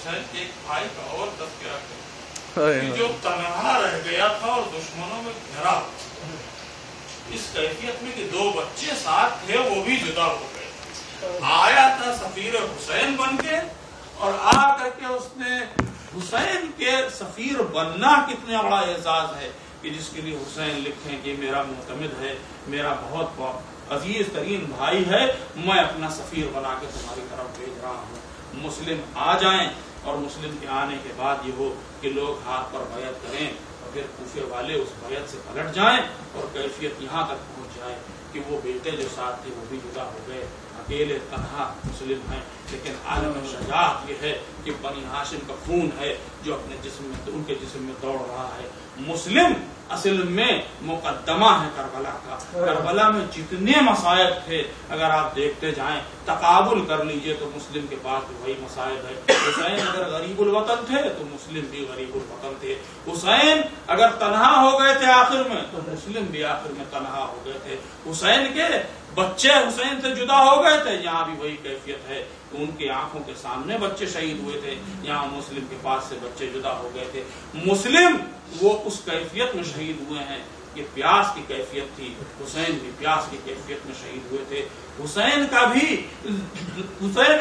हुसैन के एक भाई का और तज़किरा करें कि जो तन्हा रह गया था और दुश्मनों में घिरा इस कैफियत में कि 2 बच्चे साथ थे वो भी जुदा हो गए। आया था सफीर हुसैन बन के और आ करके उसने हुसैन के सफीर बनना कितना बड़ा एजाज है कि जिसके लिए हुसैन लिखें कि मेरा मुतमिद है, मेरा बहुत अजीज तरीन भाई है, मैं अपना सफीर बना के तुम्हारी तरफ भेज रहा हूँ। मुस्लिम आ जाएं और मुस्लिम के आने के बाद ये हो कि लोग हाथ पर बैत करें और फिर कूफे वाले उस बैत से पलट जाएं और कैफियत यहाँ तक पहुँच जाए कि वो बेटे जो साथ थे वो भी जुदा हो गए, अकेले तन्हा मुस्लिम हैं। लेकिन आलम शजाअत ये है कि बनी हाशिम का खून है जो अपने जिस्म में उनके जिस्म में दौड़ रहा है। मुस्लिम असल में मुकद्दमा है करबला का। करबला में जितने मसायब थे अगर आप देखते जाएं तकाबुल कर लीजिए तो मुस्लिम के पास भी वही मसायब है। हुसैन अगर गरीबुल वतन थे तो मुस्लिम भी गरीबुल वतन थे। हुसैन अगर तन्हा हो गए थे आखिर में तो मुस्लिम भी आखिर में तन्हा हो गए थे। हुसैन के बच्चे हुसैन से जुदा हो गए थे, यहाँ भी वही कैफियत है। उनकी आंखों के सामने बच्चे शहीद हुए थे, यहाँ मुस्लिम के पास से बच्चे जुदा हो गए थे। मुस्लिम वो उस कैफियत में शहीद हुए हैं, ये प्यास की कैफियत थी। हुसैन भी प्यास की कैफियत में शहीद हुए थे। हुसैन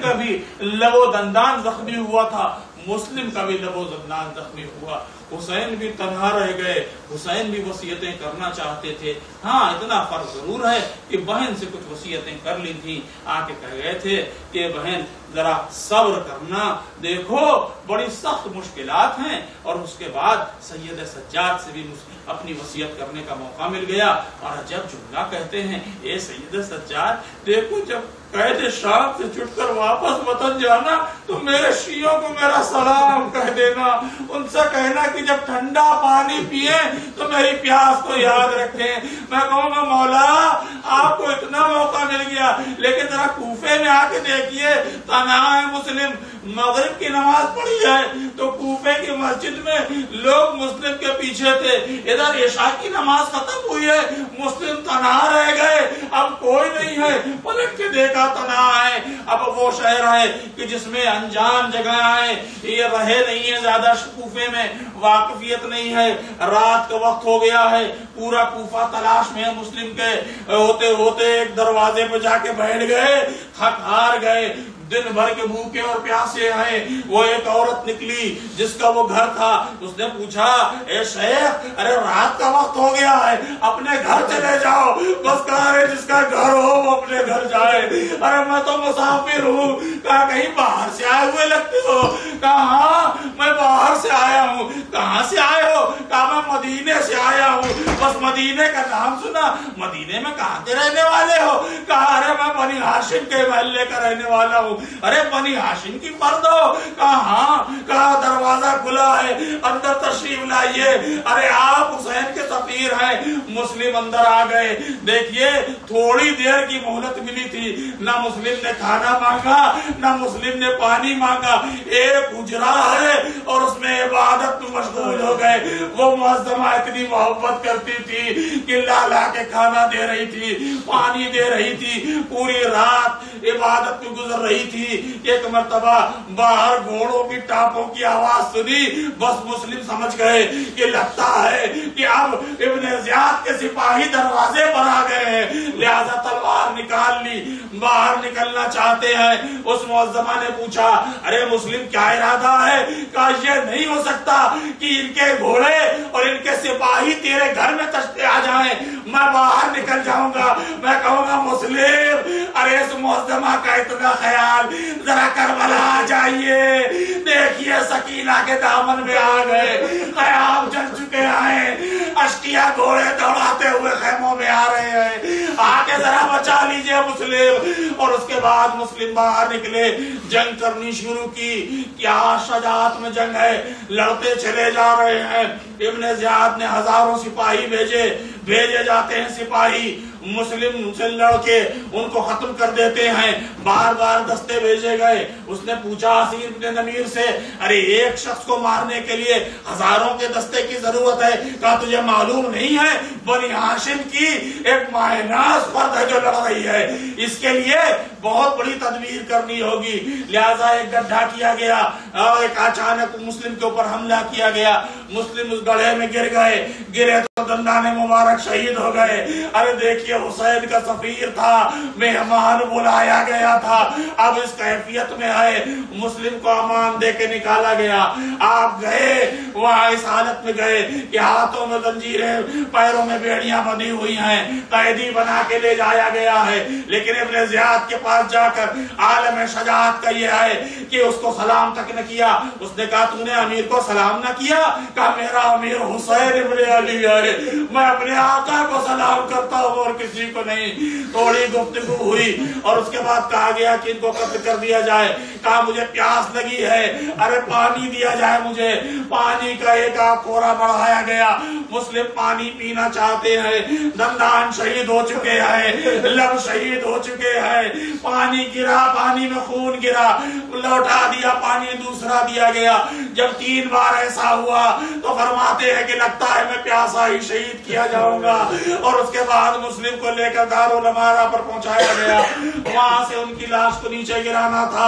का भी लबो दंदान जख्मी हुआ था, मुस्लिम का भी लबो दंदान जख्मी हुआ। हुसैन भी तन्हा रह गए, हुसैन भी वसीयतें करना चाहते थे। हाँ, इतना फर्क जरूर है कि बहन से कुछ वसीयतें कर ली थी, आके कह गए थे कि बहन जरा सब्र करना, देखो बड़ी सख्त मुश्किलात हैं। और उसके बाद सैयद सज्जाद से भी अपनी वसीयत करने का मौका मिल गया और जब जुमला कहते हैं, ए सैयद सज्जाद देखो जब कैद शाम से छुटकर वापस वतन जाना तो मेरे शियों को मेरा सलाम कह देना, उनसे कहना कि जब ठंडा पानी पिए तो मेरी प्यास को याद रखें। मैं कहूँगा मौला आपको इतना मौका मिल गया, लेकिन जरा कूफे में आके देखिए तन्हा है मुस्लिम, मगरिब की नमाज पढ़ी है तो कूफे की मस्जिद में लोग मुस्लिम के पीछे थे, इधर इशा की नमाज खत्म हुई है, मुस्लिम तन्हा रह गए, अब कोई नहीं है। पलट के देखा तन्हा है। अब वो शहर है कि जिसमें अनजान जगह है, ये रहे नहीं है ज्यादा, कूफे में वाकफियत नहीं है, रात का वक्त हो गया है, पूरा कूफा तलाश में है मुस्लिम के। होते होते एक दरवाजे पे जाके बैठ गए, थक हार गए, दिन भर के भूखे और प्यासे हैं। वो एक औरत निकली जिसका वो घर था, उसने पूछा ए शेख, अरे रात का वक्त हो गया है, अपने घर चले जाओ। बस कहा रे जिसका घर हो वो अपने घर जाए। अरे मैं तो मुसाफिर हूँ। कहा कहीं बाहर से आए हुए लगते हो? कहा हाँ मैं बाहर से आया हूँ। कहाँ से आए हो? कहा मैं मदीने से आया हूँ। बस मदीने का नाम सुना, मदीने में कहाँ के रहने वाले हो? कहा अरे मैं बनी हाशिम के महल्ले का रहने वाला हूँ। अरे बनी हाशिम की फर्द हो? कहा हाँ। कहा दरवाजा खुला है, अंदर तशरीफ लाइए। अरे आप हुसैन के सफीर हैं। मुस्लिम अंदर आ गए। देखिए थोड़ी देर की मोहलत मिली थी, ना मुस्लिम ने खाना मांगा ना मुस्लिम ने पानी मांगा। एक हुजरा है और उसमें इबादत में मशगूल हो गए। वो मुअज्जमा इतनी मोहब्बत करती थी कि ला ला के खाना दे रही थी, पानी दे रही थी, पूरी रात इबादत में गुजर रही थी। एक मर्तबा बाहर घोड़ों की टापों की आवाज सुनी, बस मुस्लिम समझ गए कि लगता है कि अब इब्ने ज़ियाद के सिपाही दरवाजे पर आ गए हैं, लिहाजा तलवार निकाल ली, बाहर निकलना चाहते हैं। उस मुअज्जमा ने पूछा अरे मुस्लिम क्या इरादा है? कहा यह नहीं हो सकता कि इनके घोड़े और इनके सिपाही तेरे घर में तशते आ जाएं, मैं बाहर निकल जाऊंगा। मैं कहूंगा मुस्लिम अरे इस मुअज्जमा का इतना ख्याल, जरा करबला आ जाइए, देखिए सकीना के दामन में आ गए, ख़याम जल चुके हैं, अश्किया घोड़े दौड़ाते हुए खेमों में आ रहे हैं, आके जरा बचा लीजिए मुस्लिम। और उसके बाद मुस्लिम बाहर निकले, जंग करनी शुरू की। क्या शजाअत में जंग है, लड़ते चले जा रहे हैं। इब्ने ज़ियाद ने हजारों सिपाही भेजे जाते हैं। सिपाही मुस्लिम से लड़के उनको खत्म कर देते हैं, बार बार दस्ते भेजे गए। उसने पूछा असीर बिन नमीर से अरे एक शख्स को मारने के लिए हजारों के दस्ते की जरूरत है? कहा तुझे मालूम नहीं है बनी हाशिम की एक मायनाज फर्द है जो लड़ रही है, इसके लिए بہت بڑی تدبیر کرنی ہوگی، لہذا ایک گڈھا کیا گیا اور ایک اچانک مسلم کے اوپر حملہ کیا گیا، مسلم اس گڑھے میں گرے تو دندان مبارک شہید ہو گئے۔ ارے دیکھیے حسین کا سفیر تھا، مہمان بلایا گیا تھا، اب اس کیفیت میں ہے، مسلم کو امان دے کے نکالا گیا، آپ گئے وہاں اس حالت میں گئے کہ ہاتھوں میں زنجیریں، پیروں میں بیڑیاں بندھی ہوئی ہیں، قیدی بنا کے لے جایا گیا ہے، لیکن ابن زیاد کے پاس جا کر عالم شجاعت کا یہ ہے کہ اس کو سلام تک نہ کیا۔ اس نے کہا تو نے امیر کو سلام نہ کیا؟ کہا میرا امیر حسین ابن علی ہے، میں اپنے آقا کو سلام کرتا ہوں اور کسی کو نہیں۔ تھوڑی گفتگو ہوئی اور اس کے بعد کہا گیا کہ ان کو قتل کر دیا جائے۔ کہا مجھے پیاس لگی ہے، ارے پانی دیا جائے مجھے۔ پانی کا ایک آگ کورا بڑھایا گیا، مسلم پانی پینا چاہتے ہیں، دندان شہید ہو چکے ہیں، لب شہید ہو چکے ہیں، پانی گرا، پانی میں خون گرا، لوٹا دیا پانی، دوسرا دیا گیا۔ جب 3 بار ایسا ہوا تو فرماتے ہیں کہ لگتا ہے میں پیاسا ہی شہید کیا جاؤں گا، اور اس کے بعد مسلم کو لے کر دارالامارہ پر پہنچایا گیا۔ وہاں سے ان کی لاش کو نیچے گرانا تھا،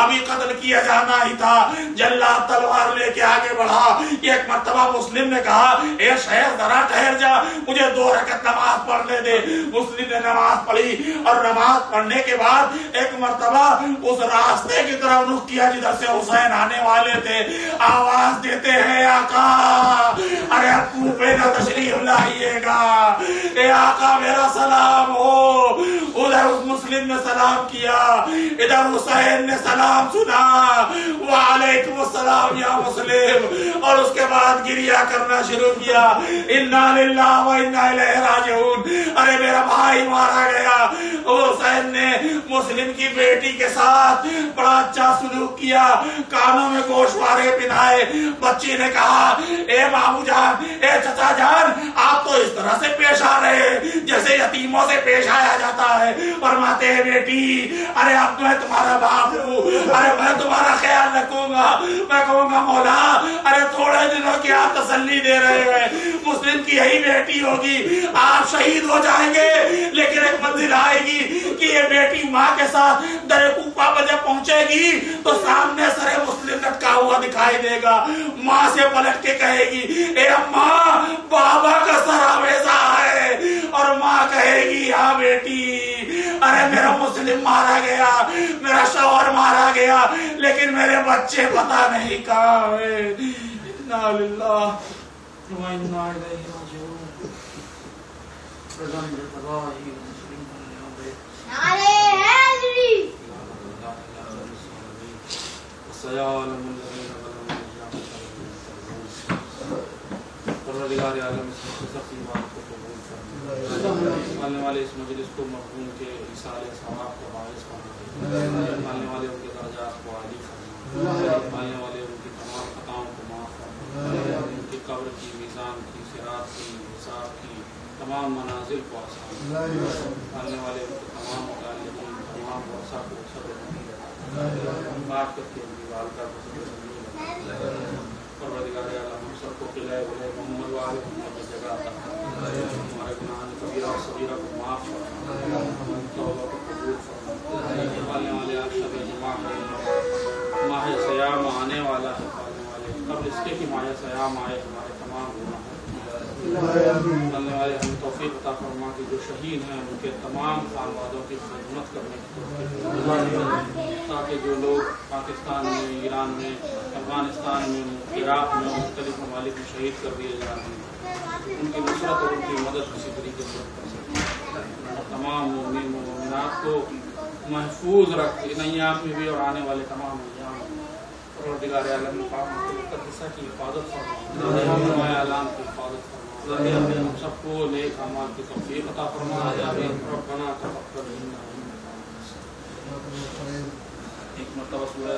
ابھی قتل کیا جانا ہی تھا۔ جلاد تلوار لے کے آگے بڑھا، ایک مرتبہ مسلم نے کہا اے شیخ ذرا ٹھہر جا، مجھے 2 رکعت نماز پڑھنے دے۔ مسلم نے نماز پڑھی اور نماز پڑھنے کے بعد ایک مرتبہ اس راستے کی طرف رخ کیا جدھر سے حسین آنے والے تھے، آواز دیتے ہیں آقا ارے ابو پہ نہ تشریف لائیے گا، اے آقا میرا سلام ہو۔ ادھر اس مسلم نے سلام کیا، ادھر حسین نے سلام سنا، وعلیکم السلام یا مسلم، اور اس کے بعد گریہ کرنا شروع کیا، انا للہ و انا الیہ راجعون، ارے میرا بھائی مارا گیا۔ حسین نے مسلم کی بیٹی کے ساتھ بڑا اچھا سلوک کیا، کانوں میں گوشوارے پہنائے۔ بچی نے کہا اے مامو جان، اے چچا جان، آپ تو اس طرح سے پیش آ رہے جیسے یتیموں سے پیش آیا جاتا ہے۔ فرماتے ہیں بیٹی ارے اب میں تمہارا باپ ہوں، ارے میں تمہارا خیال رکھوں گا، میں کہوں گا مولا ارے تھوڑے دنوں کی آپ تسلی دے رہے ہیں، مسلم کی یہی بیٹی ہوگی، آپ شہید ہو جائیں گے لیکن ایک منزل آئے گی کہ یہ بیٹی ماں کے ساتھ در کوفہ پر جب پہنچے گی تو سامنے سر مسلم لٹکا ہوا دکھائی دے گا، ماں سے پلٹ کے کہے گی اے اماں بابا کا سر آویزہ ہے، اور ماں کہے گی ہاں بیٹی ارے میرا مسلم مارا گیا، میرا شوہر مارا گیا، لیکن میرے بچے پتہ نہیں کہاں ہے۔ انا للہ و انا الیہ راجعون۔ پروردگار عالم اس مختصر بات کو قبول فرما، آنے والے اس مجلس کو مقبول کے ایصال ثواب کا باعث فرما، آنے والے ان کے درجات کو عالی فرما، آنے والے ان کی تمام خطاؤں کو معاف فرما، ان کی قبر کی، میزان کی، صراط کی، حساب کی تمام منازل کو آسان، آنے والے ان کے تمام متعلقین، تمام ورثہ کو صبر معاف کر کے ان کی والدہ کو صبر، پروردگار عالم ہم سب کو قلعہ محمد والے محمد کی جگہ عطا فرما، ہمارے گناہ کبیرہ اور صغیرہ کو معاف فرما، ہماری توبہ کو قبول فرما، آنے والے شب جمعہ ماہ سیام آنے والا ہے، آنے والے قبل اس کے کہ ماہ سیام آئے ہمارے تمام گناہ، آنے والے ہمیں توفیق عطا فرما کہ جو شہید ہیں ان کے تمام خانوادوں کی خدمت کرنے کی توفیق، تاکہ جو لوگ پاکستان میں، ایران میں، افغانستان میں، عراق میں، مختلف ممالک میں شہید کر دیے جا رہے ہیں، ان کی نصرت اور ان کی مدد کسی طریقے سے کر سکتے، تمام مومنین و مومنات کو محفوظ رکھ ان ایام میں بھی اور آنے والے تمام ایام میں۔ پروردگار عالم پاک مقدسہ کی حفاظت فرما، اعلان کی حفاظت فرما، ہم سب کو نیک اعمال کی توفیق عطا فرما، ربنا تقبل منا۔ ایک مرتبہ سورہ